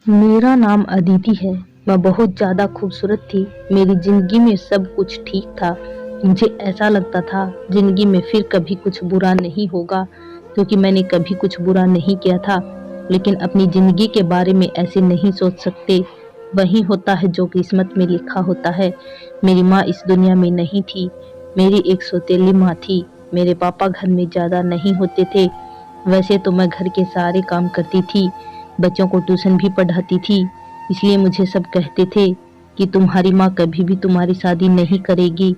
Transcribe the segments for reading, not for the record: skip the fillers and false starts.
मेरा नाम अदिति है। मैं बहुत ज़्यादा खूबसूरत थी। मेरी ज़िंदगी में सब कुछ ठीक था। मुझे ऐसा लगता था ज़िंदगी में फिर कभी कुछ बुरा नहीं होगा, क्योंकि मैंने कभी कुछ बुरा नहीं किया था। लेकिन अपनी ज़िंदगी के बारे में ऐसे नहीं सोच सकते। वही होता है जो किस्मत में लिखा होता है। मेरी माँ इस दुनिया में नहीं थी। मेरी एक सौतेली माँ थी। मेरे पापा घर में ज़्यादा नहीं होते थे। वैसे तो मैं घर के सारे काम करती थी, बच्चों को ट्यूशन भी पढ़ाती थी। इसलिए मुझे सब कहते थे कि तुम्हारी माँ कभी भी तुम्हारी शादी नहीं करेगी।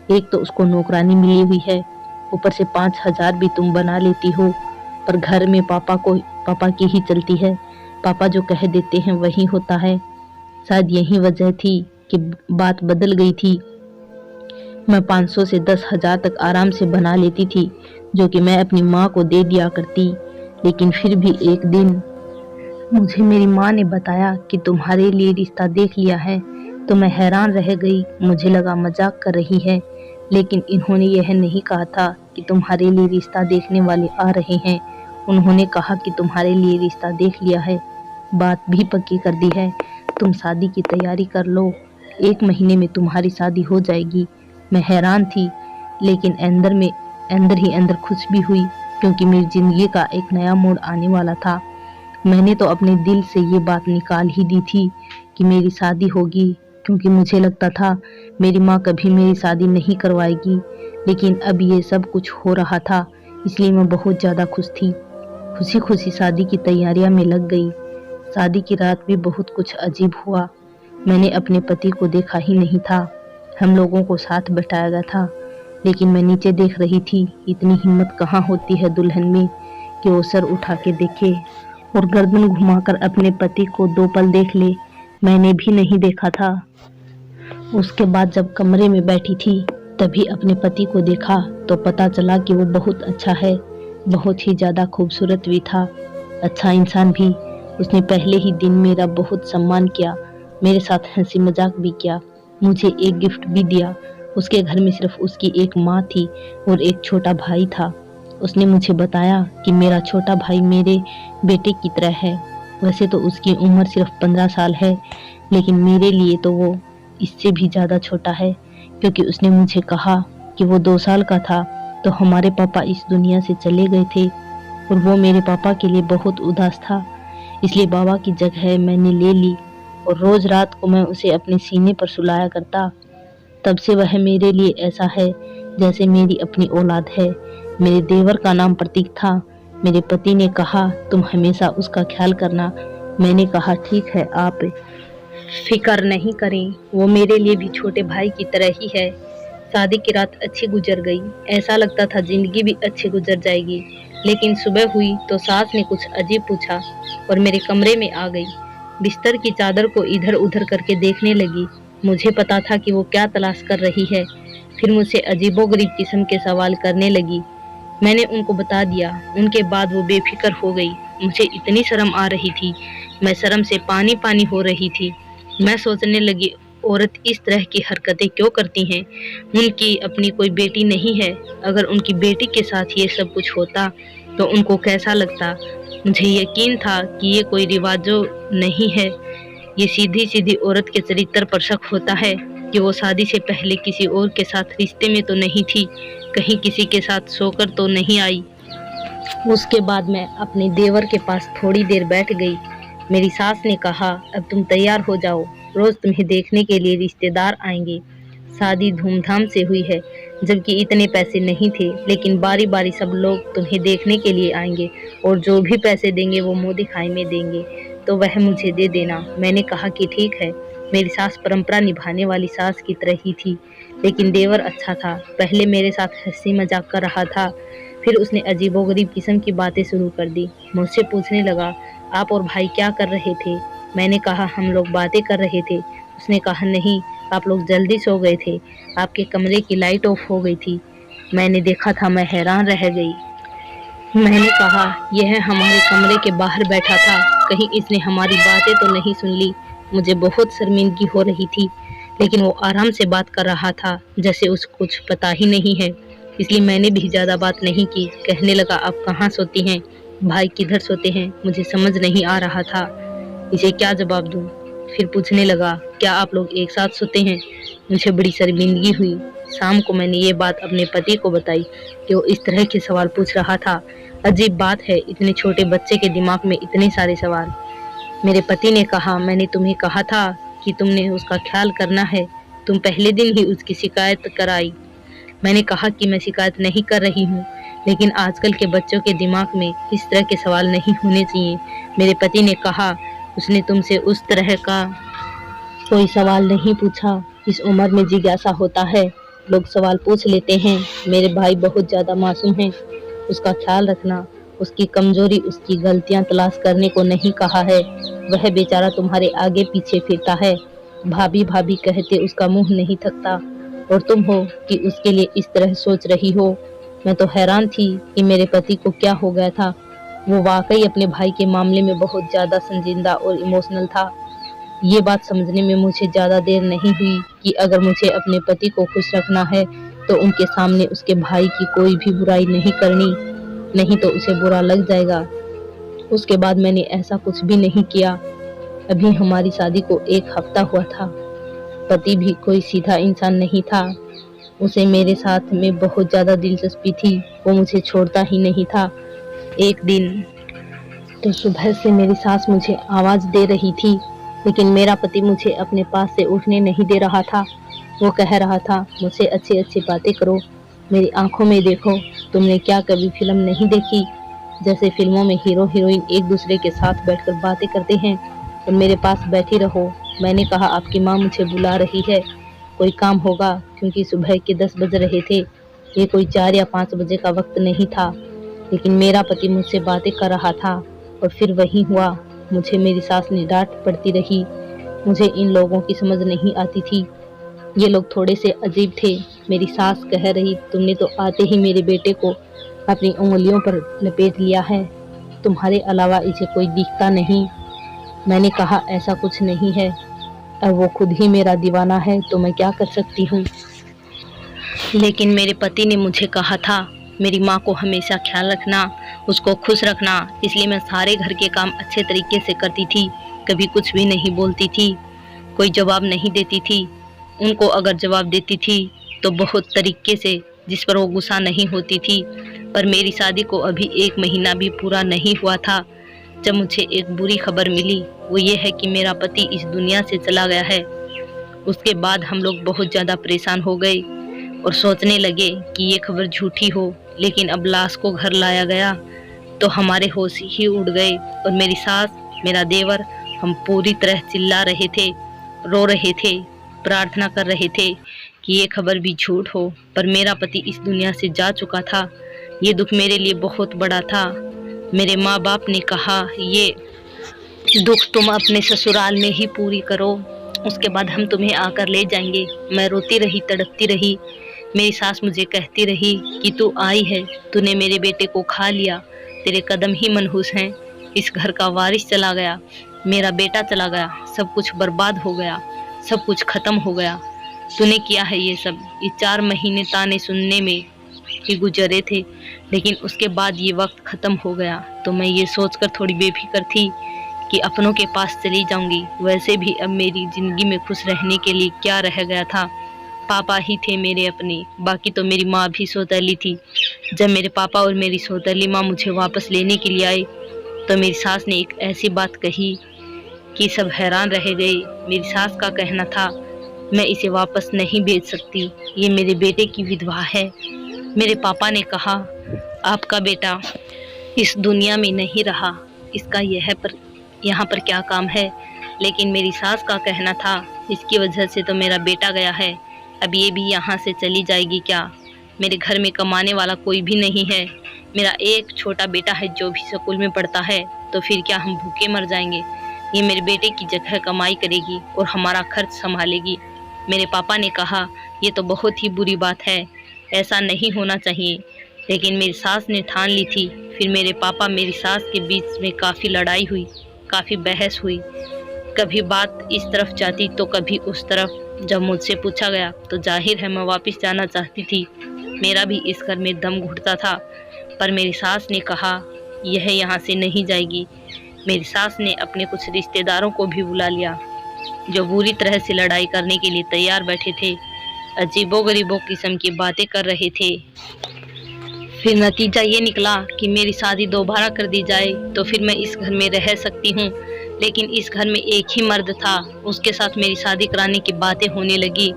एक तो उसको नौकरानी मिली हुई है, ऊपर से 5,000 भी तुम बना लेती हो। पर घर में पापा की ही चलती है। पापा जो कह देते हैं वही होता है। शायद यही वजह थी कि बात बदल गई थी। मैं 500 से 10,000 तक आराम से बना लेती थी, जो कि मैं अपनी माँ को दे दिया करती। लेकिन फिर भी एक दिन मुझे मेरी माँ ने बताया कि तुम्हारे लिए रिश्ता देख लिया है। तो मैं हैरान रह गई। मुझे लगा मजाक कर रही है, लेकिन इन्होंने यह नहीं कहा था कि तुम्हारे लिए रिश्ता देखने वाले आ रहे हैं। उन्होंने कहा कि तुम्हारे लिए रिश्ता देख लिया है, बात भी पक्की कर दी है। तुम शादी की तैयारी कर लो, 1 महीने में तुम्हारी शादी हो जाएगी। मैं हैरान थी, लेकिन अंदर ही अंदर खुश भी हुई, क्योंकि मेरी जिंदगी का एक नया मोड़ आने वाला था। मैंने तो अपने दिल से ये बात निकाल ही दी थी कि मेरी शादी होगी, क्योंकि मुझे लगता था मेरी माँ कभी मेरी शादी नहीं करवाएगी। लेकिन अब ये सब कुछ हो रहा था, इसलिए मैं बहुत ज़्यादा खुश थी। खुशी खुशी शादी की तैयारियां में लग गई। शादी की रात भी बहुत कुछ अजीब हुआ। मैंने अपने पति को देखा ही नहीं था। हम लोगों को साथ बैठाया गया था, लेकिन मैं नीचे देख रही थी। इतनी हिम्मत कहाँ होती है दुल्हन में कि वो सर उठा के देखे और गर्दन घुमाकर अपने पति को 2 पल देख ले। मैंने भी नहीं देखा था। उसके बाद जब कमरे में बैठी थी, तभी अपने पति को देखा तो पता चला कि वो बहुत अच्छा है, बहुत ही ज़्यादा खूबसूरत भी था, अच्छा इंसान भी। उसने पहले ही दिन मेरा बहुत सम्मान किया, मेरे साथ हंसी मजाक भी किया, मुझे एक गिफ्ट भी दिया। उसके घर में सिर्फ उसकी एक माँ थी और एक छोटा भाई था। उसने मुझे बताया कि मेरा छोटा भाई मेरे बेटे की तरह है। वैसे तो उसकी उम्र सिर्फ 15 साल है, लेकिन मेरे लिए तो वो इससे भी ज़्यादा छोटा है, क्योंकि उसने मुझे कहा कि वो 2 साल का था तो हमारे पापा इस दुनिया से चले गए थे, और वो मेरे पापा के लिए बहुत उदास था। इसलिए बाबा की जगह मैंने ले ली, और रोज़ रात को मैं उसे अपने सीने पर सुलाया करता। तब से वह मेरे लिए ऐसा है जैसे मेरी अपनी औलाद है। मेरे देवर का नाम प्रतीक था। मेरे पति ने कहा तुम हमेशा उसका ख्याल करना। मैंने कहा ठीक है, आप फिक्र नहीं करें, वो मेरे लिए भी छोटे भाई की तरह ही है। शादी की रात अच्छी गुजर गई। ऐसा लगता था जिंदगी भी अच्छी गुजर जाएगी। लेकिन सुबह हुई तो सास ने कुछ अजीब पूछा और मेरे कमरे में आ गई। बिस्तर की चादर को इधर उधर करके देखने लगी। मुझे पता था कि वो क्या तलाश कर रही है। फिर मुझसे अजीबोगरीब किस्म के सवाल करने लगी। मैंने उनको बता दिया। उनके बाद वो बेफिक्र हो गई। मुझे इतनी शर्म आ रही थी, मैं शर्म से पानी पानी हो रही थी। मैं सोचने लगी, औरत इस तरह की हरकतें क्यों करती हैं? उनकी अपनी कोई बेटी नहीं है। अगर उनकी बेटी के साथ ये सब कुछ होता तो उनको कैसा लगता? मुझे यकीन था कि ये कोई रिवाजों नहीं है। ये सीधी सीधी औरत के चरित्र पर शक होता है कि वो शादी से पहले किसी और के साथ रिश्ते में तो नहीं थी, कहीं किसी के साथ सोकर तो नहीं आई। उसके बाद मैं अपने देवर के पास थोड़ी देर बैठ गई। मेरी सास ने कहा अब तुम तैयार हो जाओ, रोज तुम्हें देखने के लिए रिश्तेदार आएंगे। शादी धूमधाम से हुई है, जबकि इतने पैसे नहीं थे, लेकिन बारी बारी सब लोग तुम्हें देखने के लिए आएंगे, और जो भी पैसे देंगे वो मुंह दिखाई में देंगे, तो वह मुझे दे देना। मैंने कहा कि ठीक है। मेरी सास परंपरा निभाने वाली सास की तरह ही थी, लेकिन देवर अच्छा था। पहले मेरे साथ हंसी मजाक कर रहा था, फिर उसने अजीबोगरीब किस्म की बातें शुरू कर दी। मुझसे पूछने लगा आप और भाई क्या कर रहे थे? मैंने कहा हम लोग बातें कर रहे थे। उसने कहा नहीं, आप लोग जल्दी सो गए थे, आपके कमरे की लाइट ऑफ हो गई थी। मैंने देखा था, मैं हैरान रह गई। मैंने कहा यह हमारे कमरे के बाहर बैठा था, कहीं इसने हमारी बातें तो नहीं सुन ली। मुझे बहुत शर्मिंदगी हो रही थी, लेकिन वो आराम से बात कर रहा था जैसे उसको कुछ पता ही नहीं है। इसलिए मैंने भी ज़्यादा बात नहीं की। कहने लगा आप कहाँ सोती हैं, भाई किधर सोते हैं? मुझे समझ नहीं आ रहा था। इसे क्या जवाब दूँ? फिर पूछने लगा, क्या आप लोग एक साथ सोते हैं? मुझे बड़ी शर्मिंदगी हुई। शाम को मैंने ये बात अपने पति को बताई कि वो इस तरह के सवाल पूछ रहा था। अजीब बात है, इतने छोटे बच्चे के दिमाग में इतने सारे सवाल। मेरे पति ने कहा, मैंने तुम्हें कहा था कि तुमने उसका ख्याल करना है। तुम पहले दिन ही उसकी शिकायत कराई। मैंने कहा कि मैं शिकायत नहीं कर रही हूँ, लेकिन आजकल के बच्चों के दिमाग में इस तरह के सवाल नहीं होने चाहिए। मेरे पति ने कहा, उसने तुमसे उस तरह का कोई सवाल नहीं पूछा। इस उम्र में जिज्ञासा होता है, लोग सवाल पूछ लेते हैं। मेरे भाई बहुत ज़्यादा मासूम हैं। उसका ख्याल रखना, उसकी कमजोरी, उसकी गलतियां तलाश करने को नहीं कहा है। वह बेचारा तुम्हारे आगे पीछे फिरता है। भाभी भाभी कहते उसका मुंह नहीं थकता, और तुम हो कि उसके लिए इस तरह सोच रही हो। मैं तो हैरान थी कि मेरे पति को क्या हो गया था। वो वाकई अपने भाई के मामले में बहुत ज़्यादा संजीदा और इमोशनल था। ये बात समझने में मुझे ज़्यादा देर नहीं हुई कि अगर मुझे अपने पति को खुश रखना है तो उनके सामने उसके भाई की कोई भी बुराई नहीं करनी, नहीं तो उसे बुरा लग जाएगा। उसके बाद मैंने ऐसा कुछ भी नहीं किया। अभी हमारी शादी को 1 हफ्ता हुआ था। पति भी कोई सीधा इंसान नहीं था। उसे मेरे साथ में बहुत ज़्यादा दिलचस्पी थी। वो मुझे छोड़ता ही नहीं था। एक दिन तो सुबह से मेरी सास मुझे आवाज़ दे रही थी, लेकिन मेरा पति मुझे अपने पास से उठने नहीं दे रहा था। वो कह रहा था, मुझसे अच्छी अच्छी बातें करो, मेरी आंखों में देखो। तुमने क्या कभी फिल्म नहीं देखी, जैसे फिल्मों में हीरो हीरोइन एक दूसरे के साथ बैठकर बातें करते हैं, और मेरे पास बैठी रहो। मैंने कहा, आपकी माँ मुझे बुला रही है, कोई काम होगा, क्योंकि सुबह के 10 बज रहे थे। ये कोई 4 या 5 बजे का वक्त नहीं था। लेकिन मेरा पति मुझसे बातें कर रहा था। और फिर वही हुआ। मुझे मेरी सास ने डांट पड़ती रही। मुझे इन लोगों की समझ नहीं आती थी। ये लोग थोड़े से अजीब थे। मेरी सास कह रही, तुमने तो आते ही मेरे बेटे को अपनी उंगलियों पर लपेट लिया है, तुम्हारे अलावा इसे कोई दिखता नहीं। मैंने कहा, ऐसा कुछ नहीं है। अब वो खुद ही मेरा दीवाना है, तो मैं क्या कर सकती हूँ। लेकिन मेरे पति ने मुझे कहा था, मेरी माँ को हमेशा ख्याल रखना, उसको खुश रखना, इसलिए मैं सारे घर के काम अच्छे तरीके से करती थी, कभी कुछ भी नहीं बोलती थी, कोई जवाब नहीं देती थी। उनको अगर जवाब देती थी तो बहुत तरीके से, जिस पर वो गुस्सा नहीं होती थी। पर मेरी शादी को अभी 1 महीना भी पूरा नहीं हुआ था जब मुझे एक बुरी खबर मिली। वो ये है कि मेरा पति इस दुनिया से चला गया है। उसके बाद हम लोग बहुत ज़्यादा परेशान हो गए और सोचने लगे कि ये खबर झूठी हो। लेकिन अब लाश को घर लाया गया तो हमारे होश ही उड़ गए, और मेरी सास, मेरा देवर, हम पूरी तरह चिल्ला रहे थे, रो रहे थे, प्रार्थना कर रहे थे कि ये खबर भी झूठ हो। पर मेरा पति इस दुनिया से जा चुका था। ये दुख मेरे लिए बहुत बड़ा था। मेरे माँ बाप ने कहा, ये दुख तुम अपने ससुराल में ही पूरी करो, उसके बाद हम तुम्हें आकर ले जाएंगे। मैं रोती रही, तड़पती रही। मेरी सास मुझे कहती रही कि तू आई है, तूने मेरे बेटे को खा लिया, तेरे कदम ही मनहूस हैं। इस घर का वारिस चला गया, मेरा बेटा चला गया, सब कुछ बर्बाद हो गया, सब कुछ खत्म हो गया। तूने किया है ये सब। ये 4 महीने ताने सुनने में ही गुजरे थे, लेकिन उसके बाद ये वक्त खत्म हो गया तो मैं ये सोचकर थोड़ी बेफिक्र थी कि अपनों के पास चली जाऊंगी। वैसे भी अब मेरी जिंदगी में खुश रहने के लिए क्या रह गया था। पापा ही थे मेरे अपने, बाकी तो मेरी माँ भी सौतेली थी। जब मेरे पापा और मेरी सौतेली माँ मुझे वापस लेने के लिए आए तो मेरी सास ने एक ऐसी बात कही कि सब हैरान रह गए। मेरी सास का कहना था, मैं इसे वापस नहीं भेज सकती, ये मेरे बेटे की विधवा है। मेरे पापा ने कहा, आपका बेटा इस दुनिया में नहीं रहा, इसका यहाँ पर क्या काम है। लेकिन मेरी सास का कहना था, इसकी वजह से तो मेरा बेटा गया है, अब ये भी यहाँ से चली जाएगी क्या। मेरे घर में कमाने वाला कोई भी नहीं है। मेरा एक छोटा बेटा है जो भी स्कूल में पढ़ता है, तो फिर क्या हम भूखे मर जाएंगे। ये मेरे बेटे की जगह कमाई करेगी और हमारा खर्च संभालेगी। मेरे पापा ने कहा, ये तो बहुत ही बुरी बात है, ऐसा नहीं होना चाहिए। लेकिन मेरी सास ने ठान ली थी। फिर मेरे पापा मेरी सास के बीच में काफ़ी लड़ाई हुई, काफ़ी बहस हुई। कभी बात इस तरफ जाती तो कभी उस तरफ। जब मुझसे पूछा गया तो जाहिर है मैं वापस जाना चाहती थी। मेरा भी इस घर में दम घुटता था, पर मेरी सास ने कहा, यह यहाँ से नहीं जाएगी, मेरी सास ने अपने कुछ रिश्तेदारों को भी बुला लिया, जो बुरी तरह से लड़ाई करने के लिए तैयार बैठे थे। अजीबो-गरीबो किस्म की बातें कर रहे थे। फिर नतीजा ये निकला कि मेरी शादी दोबारा कर दी जाए तो फिर मैं इस घर में रह सकती हूँ, लेकिन इस घर में एक ही मर्द था, उसके साथ मेरी शादी कराने की बातें होने लगी।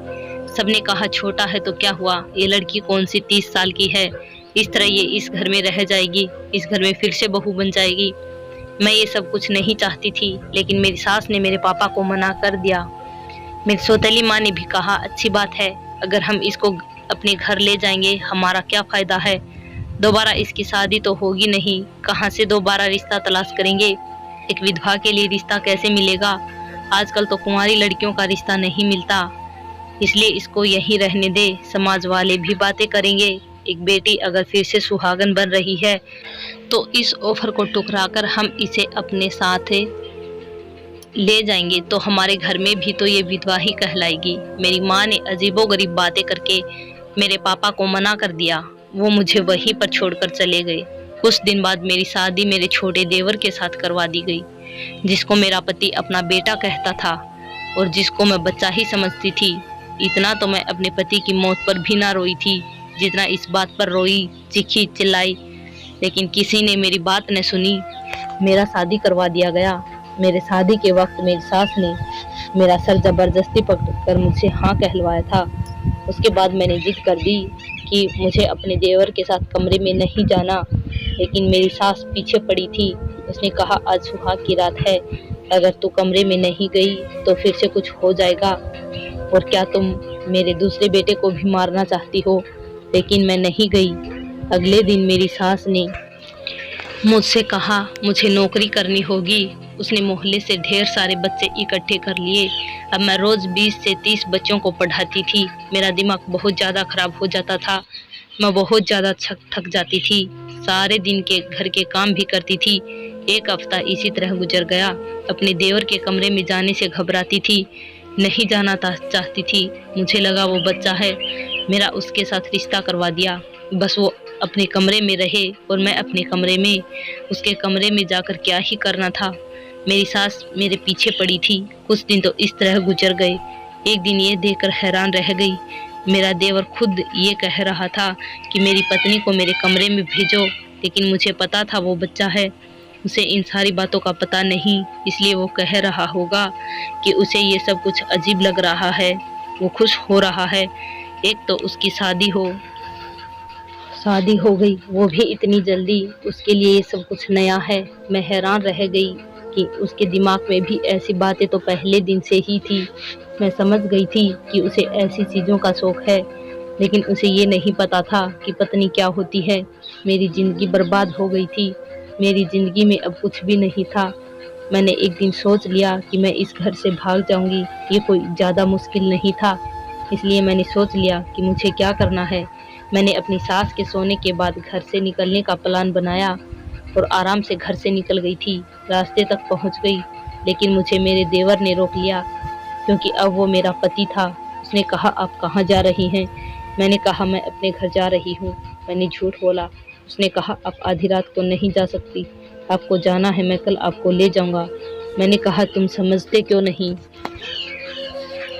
सबने कहा छोटा है तो क्या हुआ, ये लड़की कौन सी 30 साल की है, इस तरह ये इस घर में रह जाएगी, इस घर में फिर से बहू बन जाएगी। मैं ये सब कुछ नहीं चाहती थी, लेकिन मेरी सास ने मेरे पापा को मना कर दिया। मेरी सौतेली माँ ने भी कहा अच्छी बात है, अगर हम इसको अपने घर ले जाएंगे हमारा क्या फ़ायदा है, दोबारा इसकी शादी तो होगी नहीं, कहाँ से दोबारा रिश्ता तलाश करेंगे, एक विधवा के लिए रिश्ता कैसे मिलेगा, आजकल तो कुंवारी लड़कियों का रिश्ता नहीं मिलता, इसलिए इसको यहीं रहने दे, समाज वाले भी बातें करेंगे, एक बेटी अगर फिर से सुहागन बन रही है तो इस ऑफर को ठुकराकर हम इसे अपने साथ ले जाएंगे तो हमारे घर में भी तो ये विधवा ही कहलाएगी। मेरी माँ ने अजीबोगरीब बातें करके मेरे पापा को मना कर दिया, वो मुझे वहीं पर छोड़कर चले गए। कुछ दिन बाद मेरी शादी मेरे छोटे देवर के साथ करवा दी गई, जिसको मेरा पति अपना बेटा कहता था और जिसको मैं बच्चा ही समझती थी। इतना तो मैं अपने पति की मौत पर भी ना रोई थी जितना इस बात पर रोई, चीखी चिल्लाई, लेकिन किसी ने मेरी बात न सुनी। मेरा शादी करवा दिया गया। मेरे शादी के वक्त मेरी सास ने मेरा सर जबरदस्ती पकड़कर मुझसे हाँ कहलवाया था। उसके बाद मैंने जिद कर दी कि मुझे अपने देवर के साथ कमरे में नहीं जाना, लेकिन मेरी सास पीछे पड़ी थी। उसने कहा आज सुहाग की रात है, अगर तू कमरे में नहीं गई तो फिर से कुछ हो जाएगा, और क्या तुम मेरे दूसरे बेटे को भी मारना चाहती हो, लेकिन मैं नहीं गई। अगले दिन मेरी सास ने मुझसे कहा मुझे नौकरी करनी होगी। उसने मोहल्ले से ढेर सारे बच्चे इकट्ठे कर लिए। अब मैं रोज़ 20 से 30 बच्चों को पढ़ाती थी। मेरा दिमाग बहुत ज़्यादा ख़राब हो जाता था, मैं बहुत ज़्यादा थक जाती थी, सारे दिन के घर के काम भी करती थी। एक हफ्ता इसी तरह गुजर गया। अपने देवर के कमरे में जाने से घबराती थी, नहीं जाना चाहती थी। मुझे लगा वो बच्चा है, मेरा उसके साथ रिश्ता करवा दिया, बस वो अपने कमरे में रहे और मैं अपने कमरे में। उसके कमरे में जाकर क्या ही करना था। मेरी सास मेरे पीछे पड़ी थी। कुछ दिन तो इस तरह गुजर गए। एक दिन ये देखकर हैरान रह गई। मेरा देवर खुद ये कह रहा था कि मेरी पत्नी को मेरे कमरे में भेजो, लेकिन मुझे पता था वो बच्चा है, उसे इन सारी बातों का पता नहीं, इसलिए वो कह रहा होगा कि उसे ये सब कुछ अजीब लग रहा है। वो खुश हो रहा है, एक तो उसकी शादी हो गई, वो भी इतनी जल्दी, उसके लिए ये सब कुछ नया है। मैं हैरान रह गई कि उसके दिमाग में भी ऐसी बातें तो पहले दिन से ही थी। मैं समझ गई थी कि उसे ऐसी चीज़ों का शौक है, लेकिन उसे ये नहीं पता था कि पत्नी क्या होती है। मेरी ज़िंदगी बर्बाद हो गई थी। मेरी ज़िंदगी में अब कुछ भी नहीं था। मैंने एक दिन सोच लिया कि मैं इस घर से भाग जाऊंगी। ये कोई ज़्यादा मुश्किल नहीं था, इसलिए मैंने सोच लिया कि मुझे क्या करना है। मैंने अपनी सास के सोने के बाद घर से निकलने का प्लान बनाया और आराम से घर से निकल गई थी। रास्ते तक पहुंच गई, लेकिन मुझे मेरे देवर ने रोक लिया, क्योंकि अब वो मेरा पति था। उसने कहा आप कहाँ जा रही हैं? मैंने कहा मैं अपने घर जा रही हूँ। मैंने झूठ बोला। उसने कहा आप आधी रात को नहीं जा सकती, आपको जाना है, मैं कल आपको ले जाऊँगा। मैंने कहा तुम समझते क्यों नहीं,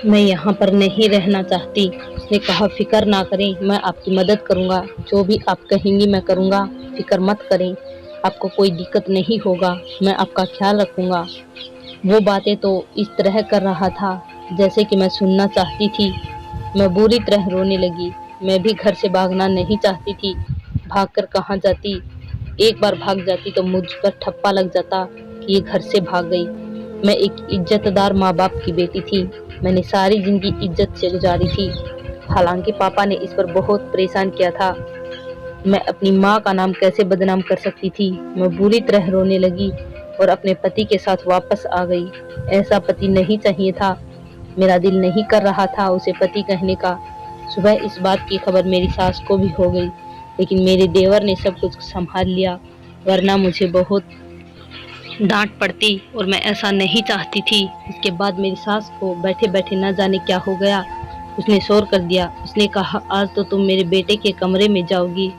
मैं यहाँ पर नहीं रहना चाहती। उसने कहा फिक्र ना करें, मैं आपकी मदद करूँगा, जो भी आप कहेंगी मैं करूँगा, फिक्र मत करें, आपको कोई दिक्कत नहीं होगा, मैं आपका ख्याल रखूँगा। वो बातें तो इस तरह कर रहा था जैसे कि मैं सुनना चाहती थी। मैं बुरी तरह रोने लगी। मैं भी घर से भागना नहीं चाहती थी। भागकर कहाँ जाती? एक बार भाग जाती तो मुझ पर ठप्पा लग जाता कि ये घर से भाग गई। मैं एक इज्जतदार माँ बाप की बेटी थी। मैंने सारी जिंदगी इज्जत से गुजारी थी। हालांकि पापा ने इस पर बहुत परेशान किया था। मैं अपनी माँ का नाम कैसे बदनाम कर सकती थी? मैं बुरी तरह रोने लगी और अपने पति के साथ वापस आ गई। ऐसा पति नहीं चाहिए था। मेरा दिल नहीं कर रहा था उसे पति कहने का। सुबह इस बात की खबर मेरी सास को भी हो गई, लेकिन मेरे देवर ने सब कुछ संभाल लिया, वरना मुझे बहुत डांट पड़ती और मैं ऐसा नहीं चाहती थी। इसके बाद मेरी सास को बैठे बैठे न जाने क्या हो गया, उसने शोर कर दिया। उसने कहा आज तो तुम मेरे बेटे के कमरे में जाओगी,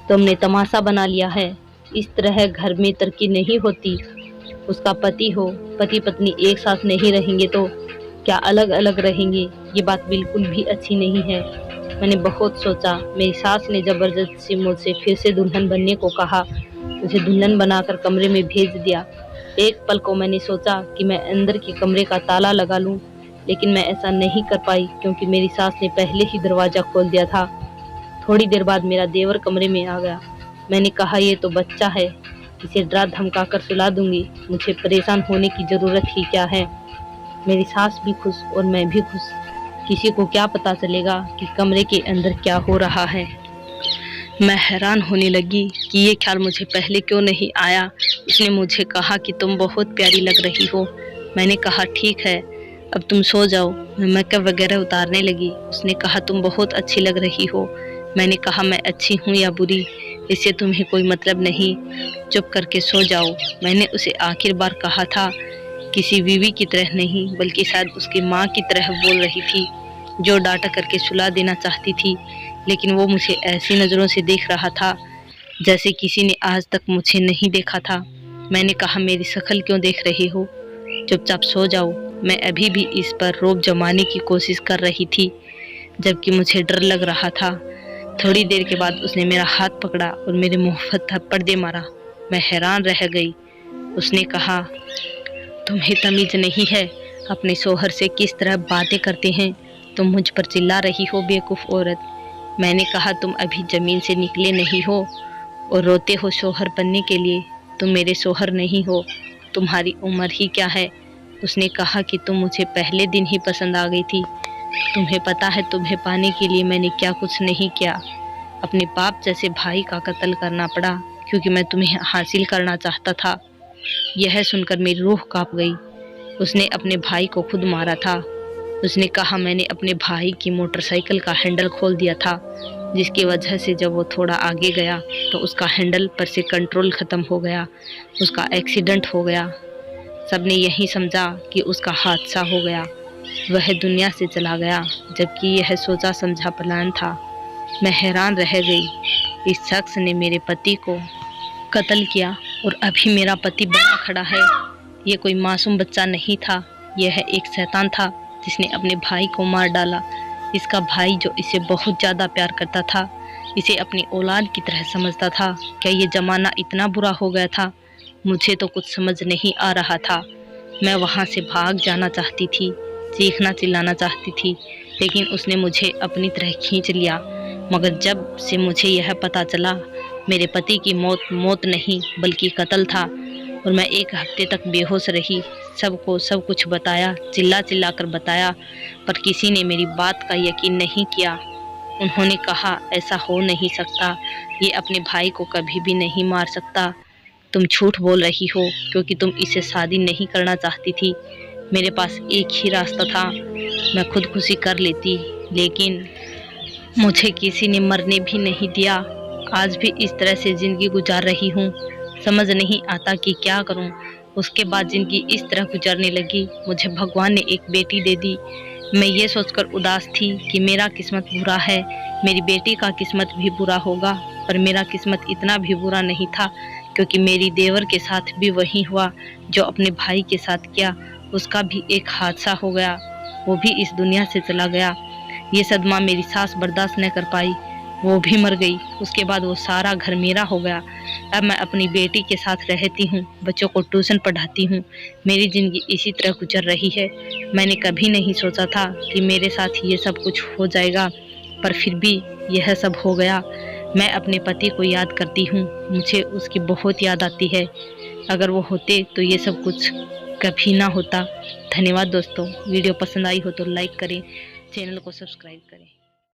तुमने तमाशा बना लिया है। इस तरह घर में तरक्की नहीं होती। उसका पति हो, पति पत्नी एक साथ नहीं रहेंगे तो क्या अलग अलग रहेंगे? ये बात बिल्कुल भी अच्छी नहीं है। मैंने बहुत सोचा। मेरी सास ने जबरदस्ती मुझसे फिर से दुल्हन बनने को कहा। मुझे दुल्हन बनाकर कमरे में भेज दिया। एक पल को मैंने सोचा कि मैं अंदर के कमरे का ताला लगा लूं, लेकिन मैं ऐसा नहीं कर पाई क्योंकि मेरी सास ने पहले ही दरवाजा खोल दिया था। थोड़ी देर बाद मेरा देवर कमरे में आ गया। मैंने कहा, ये तो बच्चा है, इसे डरा धमका कर सुला दूंगी, मुझे परेशान होने की जरूरत ही क्या है। मेरी सास भी खुश और मैं भी खुश। किसी को क्या पता चलेगा कि कमरे के अंदर क्या हो रहा है। मैं हैरान होने लगी कि ये ख्याल मुझे पहले क्यों नहीं आया। उसने मुझे कहा कि तुम बहुत प्यारी लग रही हो। मैंने कहा, ठीक है, अब तुम सो जाओ। मैं मेकअप वगैरह उतारने लगी। उसने कहा, तुम बहुत अच्छी लग रही हो। मैंने कहा, मैं अच्छी हूँ या बुरी, इससे तुम्हें कोई मतलब नहीं, चुप करके सो जाओ। मैंने उसे आखिर बार कहा था, किसी बीवी की तरह नहीं बल्कि शायद उसकी माँ की तरह बोल रही थी, जो डांटा करके सुला देना चाहती थी। लेकिन वो मुझे ऐसी नज़रों से देख रहा था जैसे किसी ने आज तक मुझे नहीं देखा था। मैंने कहा, मेरी शक्ल क्यों देख रही हो, चुपचाप सो जाओ। मैं अभी भी इस पर रोब जमाने की कोशिश कर रही थी, जबकि मुझे डर लग रहा था। थोड़ी देर के बाद उसने मेरा हाथ पकड़ा और मेरे मुंह पर थप्पड़ दे मारा। मैं हैरान रह गई। उसने कहा, तुम्हें तमीज नहीं है, अपने शोहर से किस तरह बातें करते हैं, तुम मुझ पर चिल्ला रही हो बेवकूफ़ औरत। मैंने कहा, तुम अभी ज़मीन से निकले नहीं हो और रोते हो शोहर बनने के लिए। तुम मेरे शोहर नहीं हो, तुम्हारी उम्र ही क्या है। उसने कहा कि तुम मुझे पहले दिन ही पसंद आ गई थी। तुम्हें पता है तुम्हें पाने के लिए मैंने क्या कुछ नहीं किया। अपने बाप जैसे भाई का कत्ल करना पड़ा क्योंकि मैं तुम्हें हासिल करना चाहता था। यह सुनकर मेरी रूह कांप गई। उसने अपने भाई को खुद मारा था। उसने कहा, मैंने अपने भाई की मोटरसाइकिल का हैंडल खोल दिया था, जिसकी वजह से जब वो थोड़ा आगे गया तो उसका हैंडल पर से कंट्रोल ख़त्म हो गया, उसका एक्सीडेंट हो गया। सबने यही समझा कि उसका हादसा हो गया, वह दुनिया से चला गया, जबकि यह सोचा समझा प्लान था। मैं हैरान रह गई। इस शख्स ने मेरे पति को कत्ल किया और अभी मेरा पति बना खड़ा है। ये कोई मासूम बच्चा नहीं था, यह एक शैतान था जिसने अपने भाई को मार डाला। इसका भाई जो इसे बहुत ज़्यादा प्यार करता था, इसे अपनी औलाद की तरह समझता था। क्या ये ज़माना इतना बुरा हो गया था? मुझे तो कुछ समझ नहीं आ रहा था। मैं वहाँ से भाग जाना चाहती थी, चीखना चिल्लाना चाहती थी, लेकिन उसने मुझे अपनी तरह खींच लिया। मगर जब से मुझे यह पता चला मेरे पति की मौत नहीं बल्कि कत्ल था, और मैं एक हफ्ते तक बेहोश रही। सबको सब कुछ बताया, चिल्ला चिल्ला कर बताया, पर किसी ने मेरी बात का यकीन नहीं किया। उन्होंने कहा, ऐसा हो नहीं सकता, ये अपने भाई को कभी भी नहीं मार सकता। तुम झूठ बोल रही हो क्योंकि तुम इसे शादी नहीं करना चाहती थी। मेरे पास एक ही रास्ता था, मैं खुदकुशी कर लेती, लेकिन मुझे किसी ने मरने भी नहीं दिया। आज भी इस तरह से ज़िंदगी गुजार रही हूँ। समझ नहीं आता कि क्या करूँ। उसके बाद ज़िंदगी इस तरह गुजरने लगी। मुझे भगवान ने एक बेटी दे दी। मैं ये सोचकर उदास थी कि मेरा किस्मत बुरा है, मेरी बेटी का किस्मत भी बुरा होगा। पर मेरा किस्मत इतना भी बुरा नहीं था, क्योंकि मेरी देवर के साथ भी वही हुआ जो अपने भाई के साथ किया। उसका भी एक हादसा हो गया, वो भी इस दुनिया से चला गया। ये सदमा मेरी सास बर्दाश्त न कर पाई, वो भी मर गई। उसके बाद वो सारा घर मेरा हो गया। अब मैं अपनी बेटी के साथ रहती हूँ, बच्चों को ट्यूशन पढ़ाती हूँ। मेरी ज़िंदगी इसी तरह गुजर रही है। मैंने कभी नहीं सोचा था कि मेरे साथ ये सब कुछ हो जाएगा, पर फिर भी यह सब हो गया। मैं अपने पति को याद करती हूँ, मुझे उसकी बहुत याद आती है। अगर वो होते तो ये सब कुछ कभी ना होता। धन्यवाद दोस्तों। वीडियो पसंद आई हो तो लाइक करें, चैनल को सब्सक्राइब करें।